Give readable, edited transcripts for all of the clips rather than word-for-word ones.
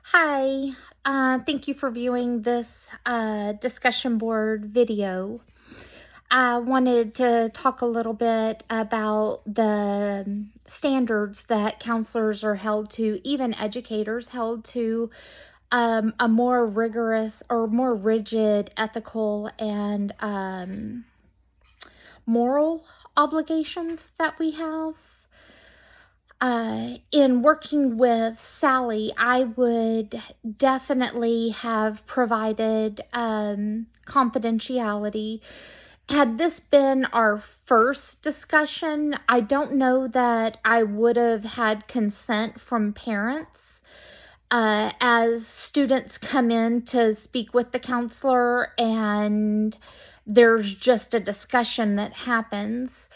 Hi, thank you for viewing this discussion board video. I wanted to talk a little bit about the standards that counselors are held to, even educators held to, a more rigorous or more rigid ethical and moral obligations that we have. In working with Sally, I would definitely have provided confidentiality. Had this been our first discussion, I don't know that I would have had consent from parents. As students come in to speak with the counselor and there's just a discussion that happens.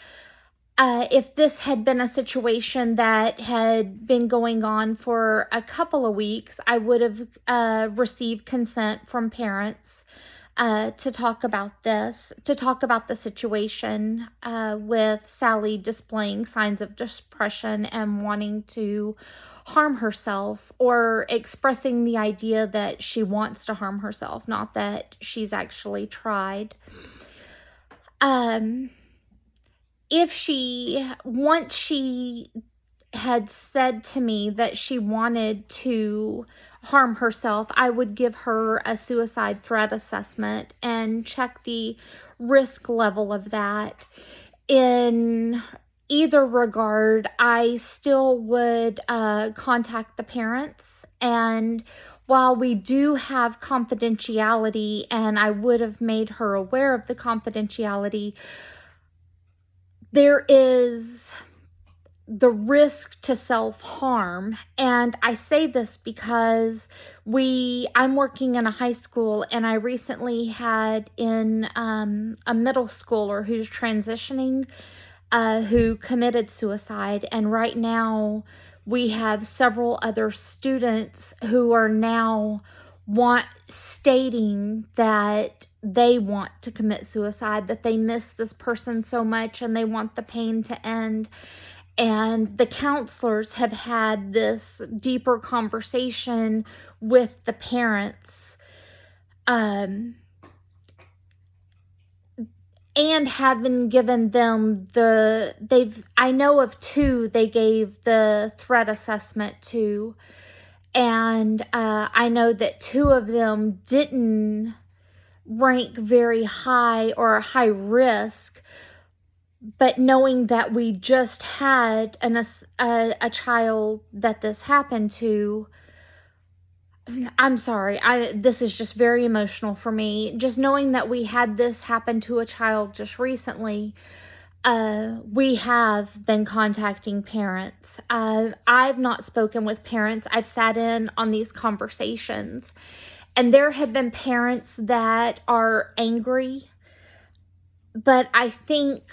If this had been a situation that had been going on for a couple of weeks, I would have received consent from parents to talk about this, to talk about the situation with Sally displaying signs of depression and wanting to harm herself, or expressing the idea that she wants to harm herself, not that she's actually tried. Once she had said to me that she wanted to harm herself, I would give her a suicide threat assessment and check the risk level of that. In either regard, I still would contact the parents, and while we do have confidentiality, and I would have made her aware of the confidentiality, there is the risk to self-harm. And I say this because I'm working in a high school, and I recently had in a middle schooler who's transitioning, who committed suicide. And right now we have several other students who are now stating that they want to commit suicide, that they miss this person so much and they want the pain to end. And the counselors have had this deeper conversation with the parents, and have been given them I know of two they gave the threat assessment to. And I know that two of them didn't rank very high or high risk, but knowing that we just had a child that this happened to, I'm sorry, this is just very emotional for me. Just knowing that we had this happen to a child just recently, we have been contacting parents. I've not spoken with parents. I've sat in on these conversations, and there have been parents that are angry, but I think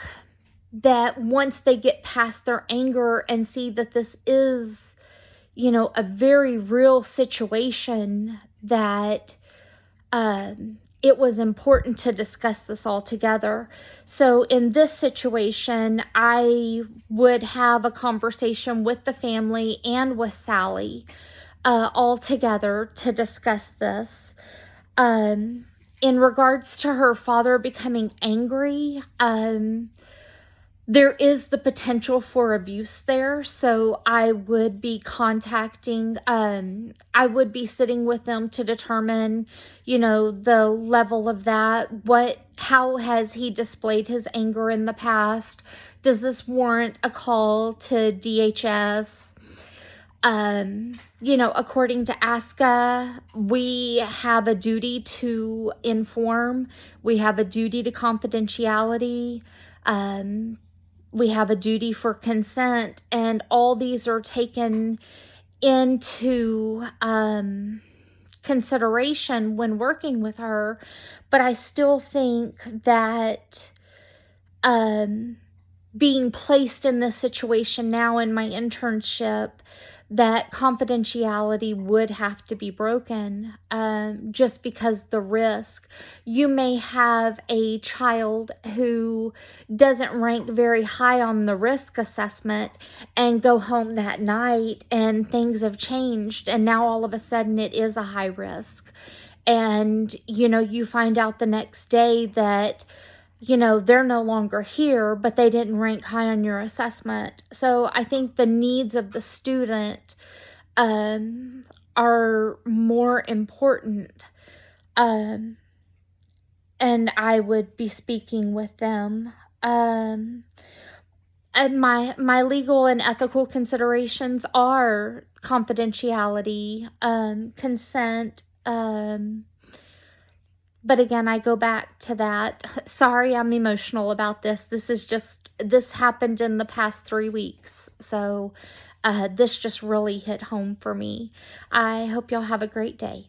that once they get past their anger and see that this is, a very real situation, that it was important to discuss this all together. So in this situation, I would have a conversation with the family and with Sally all together to discuss this. In regards to her father becoming angry, there is the potential for abuse there. So I would be I would be sitting with them to determine, the level of that. How has he displayed his anger in the past? Does this warrant a call to DHS? According to ASCA, we have a duty to inform. We have a duty to confidentiality. We have a duty for consent, and all these are taken into consideration when working with her. But I still think that being placed in this situation now in my internship, that confidentiality would have to be broken, just because the risk. You may have a child who doesn't rank very high on the risk assessment and go home that night and things have changed, and now all of a sudden it is a high risk. And, you find out the next day that, they're no longer here, but they didn't rank high on your assessment. So I think the needs of the student are more important. And I would be speaking with them. And my legal and ethical considerations are confidentiality, consent, but again, I go back to that. Sorry, I'm emotional about this. This happened in the past 3 weeks. So this just really hit home for me. I hope y'all have a great day.